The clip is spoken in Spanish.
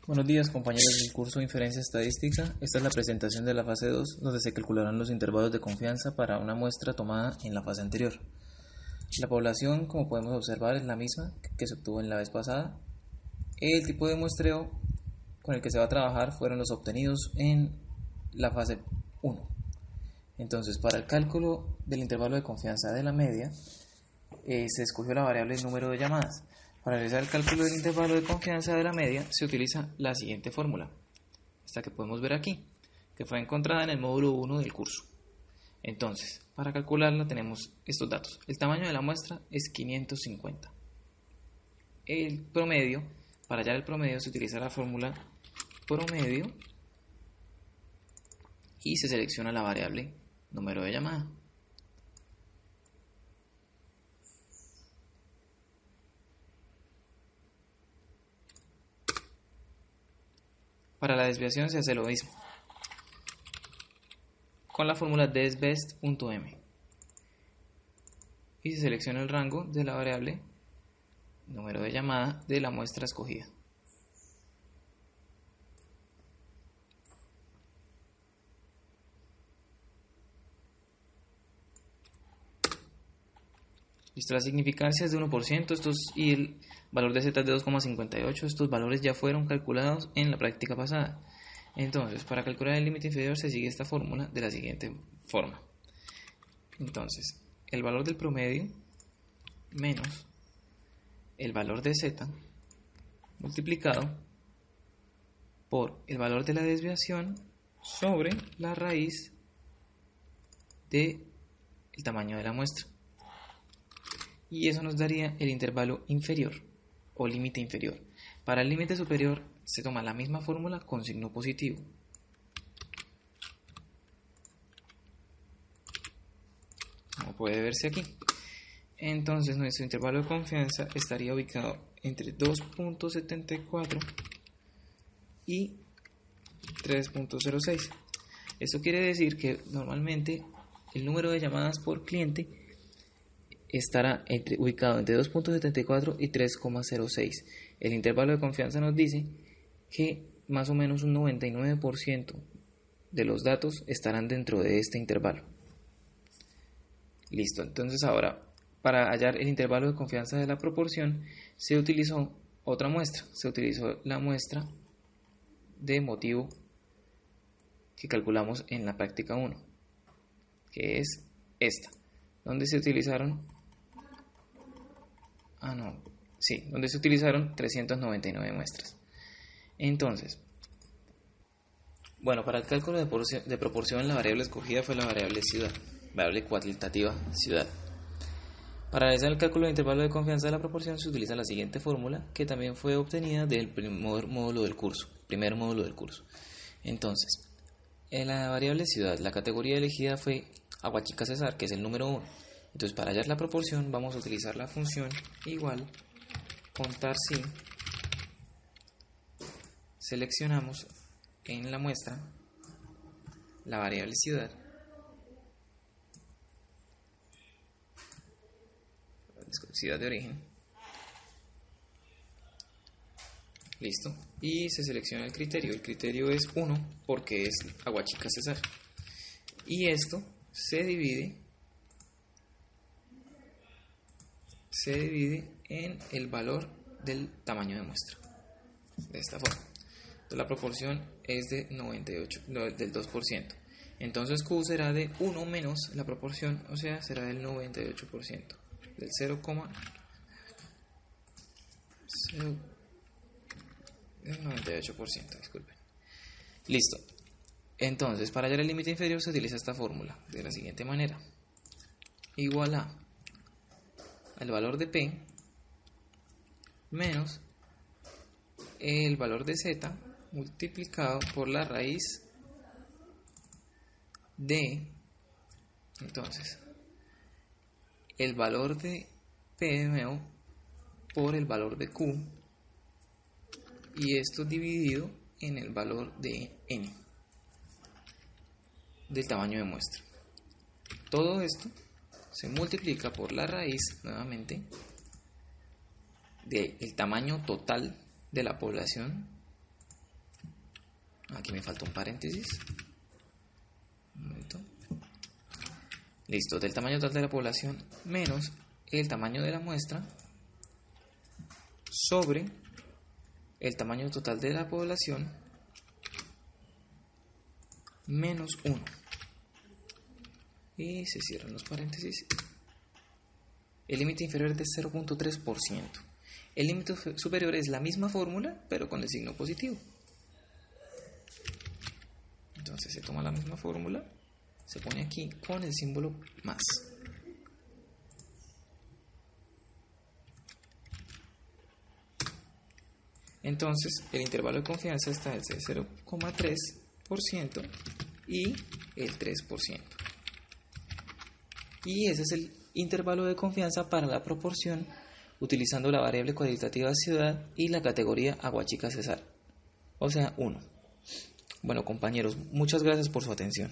Buenos días, compañeros del curso de Inferencia Estadística. Esta es la presentación de la fase 2, donde se calcularán los intervalos de confianza para una muestra tomada en la fase anterior. La población, como podemos observar, es la misma que se obtuvo en la vez pasada. El tipo de muestreo con el que se va a trabajar fueron los obtenidos en la fase 1. Entonces, para el cálculo del intervalo de confianza de la media, se escogió la variable número de llamadas. Para realizar el cálculo del intervalo de confianza de la media se utiliza la siguiente fórmula, esta que podemos ver aquí, que fue encontrada en el módulo 1 del curso. Entonces, para calcularla tenemos estos datos. El tamaño de la muestra es 550. El promedio, para hallar el promedio se utiliza la fórmula promedio y se selecciona la variable número de llamada. Para la desviación se hace lo mismo, con la fórmula desbest.m, y se selecciona el rango de la variable número de llamada de la muestra escogida. Listo, la significancia es de 1%, y el valor de z es de 2,58. Estos valores ya fueron calculados en la práctica pasada. Entonces, para calcular el límite inferior se sigue esta fórmula de la siguiente forma. Entonces, el valor del promedio menos el valor de z multiplicado por el valor de la desviación sobre la raíz del tamaño de la muestra. Y eso nos daría el intervalo inferior o límite inferior. Para el límite superior se toma la misma fórmula con signo positivo. Como puede verse aquí. Entonces nuestro intervalo de confianza estaría ubicado entre 2.74 y 3.06. Esto quiere decir que normalmente el número de llamadas por cliente estará ubicado entre 2.74 y 3.06. El intervalo de confianza nos dice que más o menos un 99% de los datos estarán dentro de este intervalo. Listo, entonces ahora para hallar el intervalo de confianza de la proporción se utilizó otra muestra. Se utilizó la muestra de motivo que calculamos en la práctica 1, que es esta, donde se utilizaron donde se utilizaron 399 muestras. Entonces, bueno, para el cálculo de proporción la variable escogida fue la variable ciudad, variable cuantitativa ciudad. Para realizar el cálculo de intervalo de confianza de la proporción se utiliza la siguiente fórmula, que también fue obtenida del primer módulo del curso. Entonces, en la variable ciudad, la categoría elegida fue Aguachica Cesar, que es el número 1. Entonces, para hallar la proporción vamos a utilizar la función igual contar si. Seleccionamos en la muestra la variable ciudad, ciudad de origen. Listo. Y se selecciona el criterio. El criterio es 1 porque es Aguachica Cesar. Y esto se divide en el valor del tamaño de muestra, de esta forma. Entonces la proporción es de 98, del 2%. Entonces Q será de 1 menos la proporción, o sea, será del 98%, del 98%, disculpen. Listo. Entonces, para hallar el límite inferior se utiliza esta fórmula de la siguiente manera. Igual a el valor de P menos el valor de Z multiplicado por la raíz de, entonces, el valor de P por el valor de Q, y esto dividido en el valor de N del tamaño de muestra. Todo esto se multiplica por la raíz nuevamente del tamaño total de la población Aquí me falta un paréntesis. Un momento. Listo, del tamaño total de la población menos el tamaño de la muestra sobre el tamaño total de la población menos 1. Y se cierran los paréntesis. El límite inferior es de 0.3%. El límite superior es la misma fórmula, pero con el signo positivo. Entonces se toma la misma fórmula, se pone aquí con el símbolo más. Entonces el intervalo de confianza está entre 0,3% y el 3%. Y ese es el intervalo de confianza para la proporción utilizando la variable cuantitativa ciudad y la categoría Aguachica Cesar, o sea 1. Bueno, compañeros, muchas gracias por su atención.